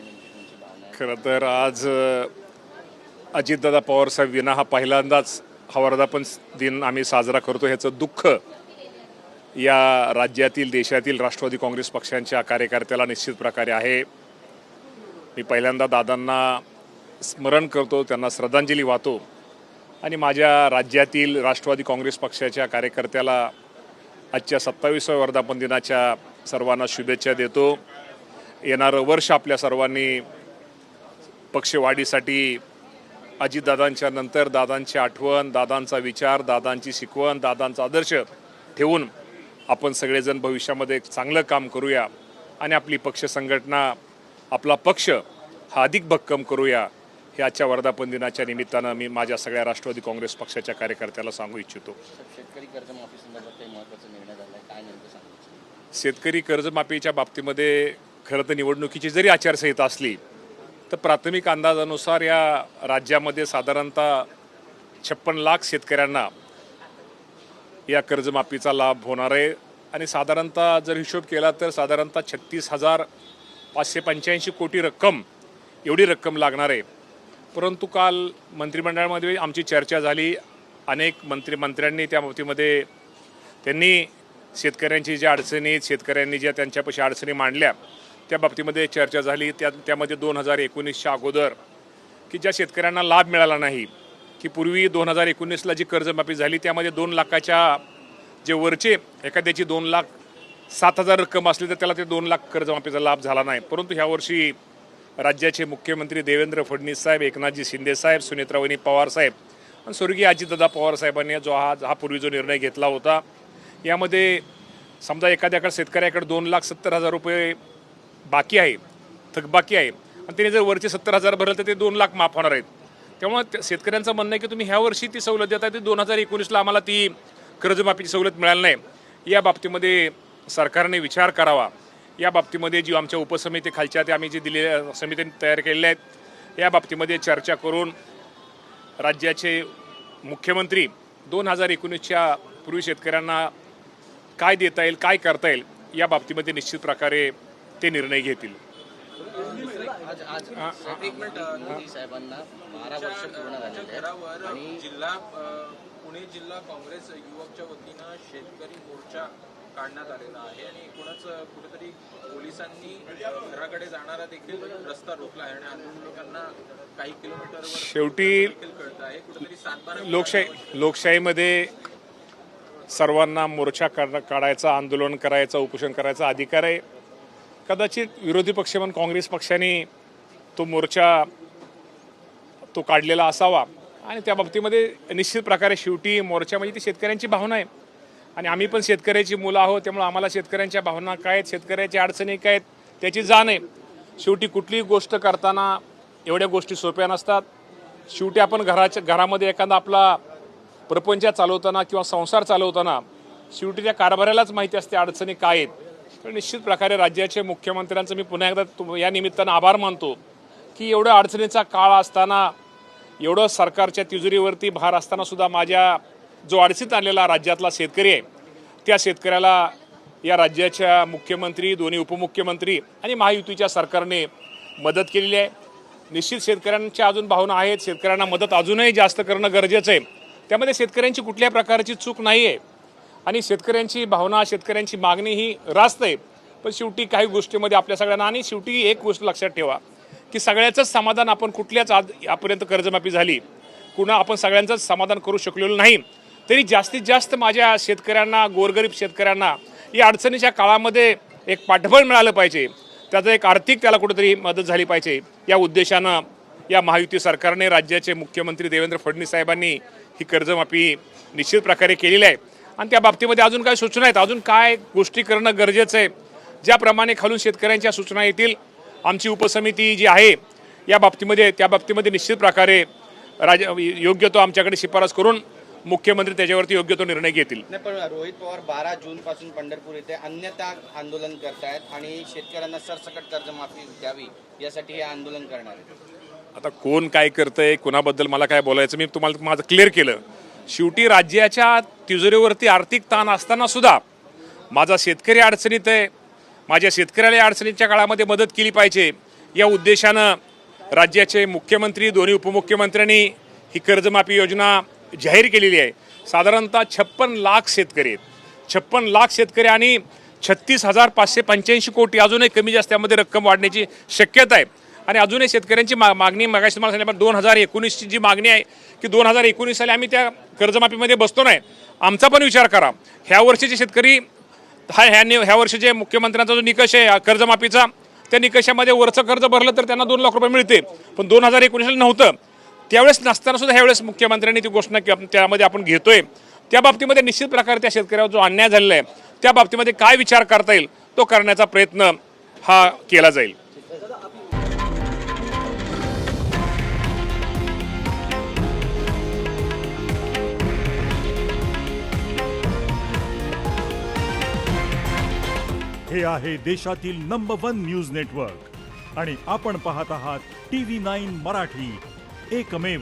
काय नेमकी तुमची भावना आहे? खरं तर आज अजितदादा पवारसाहेब विना हा पहिल्यांदाच हा वर्धापन दिन आम्ही साजरा करतो. ह्याचं दुःख या राज्यातील देशातील राष्ट्रवादी काँग्रेस पक्षांच्या कार्यकर्त्याला निश्चित प्रकारे आहे. मी पहिल्यांदा दादांना स्मरण करतो, त्यांना श्रद्धांजली वाहतो आणि माझ्या राज्यातील राष्ट्रवादी काँग्रेस पक्षाच्या कार्यकर्त्याला आजच्या 27व्या वर्धापन दिनाच्या सर्वांना शुभेच्छा देतो. येणारं वर्ष आपल्या सर्वांनी पक्षवाढीसाठी अजितदादांच्या नंतर दादांची आठवण, दादांचा विचार, दादांची शिकवण, दादांचा आदर्श ठेवून आपण सगळेजण भविष्यामध्ये चांगलं काम करूया आणि आपली पक्ष संघटना, आपला पक्ष हा अधिक भक्कम करूया. हे आजच्या वर्धापन दिनाच्या निमित्तानं मी माझ्या सगळ्या राष्ट्रवादी काँग्रेस पक्षाच्या कार्यकर्त्याला सांगू इच्छितो. शेतकरी कर्जमाफी संदर्भात काही महत्त्वाचा निर्णय झाला आहे, काय नेमकं सांगायचं? शेतकरी कर्जमाफीच्या बाबतीमध्ये खरं तर निवडणुकीची जरी आचारसंहिता असली तर प्राथमिक अंदाजानुसार या राज्यामध्ये साधारणतः 56 लाख शेतकऱ्यांना या कर्जमाफीचा लाभ होणार आहे आणि साधारणतः जर हिशोब केला तर साधारणतः 36,585 कोटी रक्कम एवढी रक्कम लागणार आहे. परंतु काल मंत्रिमंडळामध्ये आमची चर्चा झाली. अनेक मंत्र्यांनी त्या बाबतीमध्ये त्यांनी शेतकऱ्यांची ज्या अडचणी, शेतकऱ्यांनी ज्या त्यांच्यापाशी अडचणी मांडल्या त्या बाबतीमध्ये चर्चा झाली. त्यामध्ये 2019च्या अगोदर की ज्या शेतकऱ्यांना लाभ मिळाला नाही, की पूर्वी 2019ला जी कर्जमाफी झाली त्यामध्ये 2 लाखाच्या जे वरचे एखाद्याची 2,07,000 रक्कम असली तर त्याला ते 2 लाख कर्जमाफीचा लाभ झाला नाही. परंतु ह्यावर्षी राज्याचे मुख्यमंत्री देवेंद्र फडणवीस साहेब, एकनाथजी शिंदे साहेब, सुनेत्रावहिनी पवार साहेब आणि स्वर्गीय अजितदादा पवार साहेबांनी हा पूर्वी जो निर्णय घेतला होता, यामध्ये समजा एखाद्याकडे शेतकऱ्याकडे 2,70,000 रुपये बाकी आहे, थकबाकी आहे आणि त्याने जर वरचे 70,000 भरले तर ते 2 लाख माफ होणार आहेत. त्यामुळे शेतकऱ्यांचं म्हणणं आहे की तुम्ही ह्या वर्षी ती सवलत देता, ती 2019ला आम्हाला ती कर्जमाफीची सवलत मिळाली नाही. या बाबतीमध्ये सरकारने विचार करावा. या बाबतीमध्ये जी आमच्या उपसमिती खालच्या ते आम्ही जे दिलेल्या समितीने तयार केलेल्या आहेत, या बाबतीमध्ये चर्चा करून राज्याचे मुख्यमंत्री 2019च्या पूर्वी शेतकऱ्यांना काय देता येईल, काय करता येईल या बाबतीमध्ये निश्चित प्रकारे ते निर्णय घेतील. एक मिनिट, मोदी साहेबांना 12 वर्ष पूर्ण झालेले आहेत आणि पुणे जिल्हा काँग्रेस युवकच्या वतीनं शेतकरी मोर्चा काढण्यात आलेला आहे आणि कुठेतरी पोलिसांनी घराकडे जाणारा देखील रस्ता रोखला आहे आणि आंदोलकांना काही किलोमीटरवर शेवटी कळत आहे. कुठेतरी सातबारा लोकशाहीमध्ये सर्वांना मोर्चा काढायचा, आंदोलन करायचा, उपोषण करायचा अधिकार आहे. कदाचित विरोधी पक्ष म्हणून काँग्रेस पक्षाने तो मोर्चा तो काढलेला असावा आणि त्या बाबतीमध्ये निश्चित प्रकारे शेवटी मोर्चा म्हणजे ती शेतकऱ्यांची भावना आहे आणि आम्ही पण शेतकऱ्याची मुलं आहोत. त्यामुळे आम्हाला शेतकऱ्यांच्या भावना काय आहेत, शेतकऱ्याच्या अडचणी काय आहेत त्याची जाण आहे. शेवटी कुठलीही गोष्ट करताना एवढ्या गोष्टी सोप्या नसतात. शेवटी आपण घरामध्ये एखादा आपला प्रपंच चालवताना किंवा संसार चालवताना शेवटी त्या कारभारालाच माहिती असते अडचणी काय आहेत. तर निश्चित प्रकारे राज्याचे मुख्यमंत्र्यांचं मी पुन्हा एकदा या निमित्तानं आभार मानतो की एवढ्या अडचणीचा काळ असताना, एवढं सरकारच्या तिजोरीवरती भार असताना सुद्धा माझ्या जो अडचणीत आलेला राज्यातला शेतकरी आहे त्या शेतकऱ्याला या राज्याच्या मुख्यमंत्री, दोन्ही उपमुख्यमंत्री आणि महायुतीच्या सरकारने मदत केलेली आहे. निश्चित शेतकऱ्यांच्या अजून भावना आहेत, शेतकऱ्यांना मदत अजूनही जास्त करणं गरजेचं आहे. त्यामध्ये शेतकऱ्यांची कुठल्याही प्रकारची चूक नाही आहे आणि शेतकऱ्यांची भावना, शेतकऱ्यांची मागणी ही रास्त आहे. पण शेवटी काही गोष्टीमध्ये आपल्या सगळ्यांना, आणि शेवटी एक गोष्ट लक्षात ठेवा की सगळ्याचंच समाधान आपण कुठल्याच यापर्यंत कर्जमाफी झाली कुणा आपण सगळ्यांचंच समाधान करू शकलेलो नाही. तरी जास्तीत जास्त माझ्या शेतकऱ्यांना, गोरगरीब शेतकऱ्यांना या अडचणीच्या काळामध्ये एक पाठबळ मिळालं पाहिजे, त्याचं एक आर्थिक त्याला कुठेतरी मदत झाली पाहिजे. या उद्देशानं या महायुती सरकारने, राज्याचे मुख्यमंत्री देवेंद्र फडणवीस साहेबांनी ही कर्जमाफी निश्चित प्रकारे केलेली आहे आणि त्या बाबतीमध्ये अजून काय सूचना आहेत, अजून काय गोष्टी करणं गरजेचं आहे. ज्याप्रमाणे खालून शेतकऱ्यांच्या सूचना येतील, आमची उपसमिती जी आहे या बाबतीमध्ये, त्या बाबतीमध्ये निश्चित प्रकारे योग्य तो आमच्याकडे शिफारस करून मुख्यमंत्री त्याच्यावरती योग्य तो निर्णय घेतील. नाही, पण रोहित पवार 12 जूनपासून पंढरपूर येथे अन्यथा आंदोलन करतायत आणि शेतकऱ्यांना सरसकट कर्जमाफी द्यावी यासाठी हे आंदोलन करणार आहेत. आता कोण काय करतंय, कोणाबद्दल मला काय बोलायचं, मी तुम्हाला माझं क्लिअर केलं. शेवटी राज्याच्या तिजोरीवरती आर्थिक ताण असताना सुद्धा माझा शेतकरी अडचणीत आहे, माझ्या शेतकऱ्याला अडचणीच्या काळामध्ये मदत केली पाहिजे या उद्देशानं राज्याचे मुख्यमंत्री, दोन्ही उपमुख्यमंत्र्यांनी ही कर्जमाफी योजना जाहीर केलेली आहे. साधारणतः 56 लाख शेतकरी आहेत. 56 लाख शेतकरी आणि 36,585 कोटी, अजूनही कमी जास्त त्यामध्ये रक्कम वाढण्याची शक्यता आहे. आणि अजूनही शेतकऱ्यांची मागणी, मागाशी तुम्हाला सांगितलं, 2019ची जी मागणी आहे की 2019 साली आम्ही त्या कर्जमाफीमध्ये बसतो नाही. आमचा पण विचार करा. ह्या वर्षीचे शेतकरी ह्या वर्षीचे मुख्यमंत्र्यांचा जो निकष आहे कर्जमाफीचा, त्या निकषामध्ये वरचं कर्ज भरलं तर त्यांना 2 लाख रुपये मिळते, पण 2019 नव्हतं. त्यावेळेस नसताना सुद्धा ह्यावेळेस मुख्यमंत्र्यांनी ती घोषणा त्यामध्ये आपण घेतोय. त्या बाबतीमध्ये निश्चित प्रकारे त्या शेतकऱ्यावर जो अन्याय झालेला आहे त्या बाबतीमध्ये काय विचार करता येईल तो करण्याचा प्रयत्न हा केला जाईल. हे आहे देशातील नंबर 1 न्यूज नेटवर्क आणि आपण पाहत आहात TV9 मराठी, एकमेव.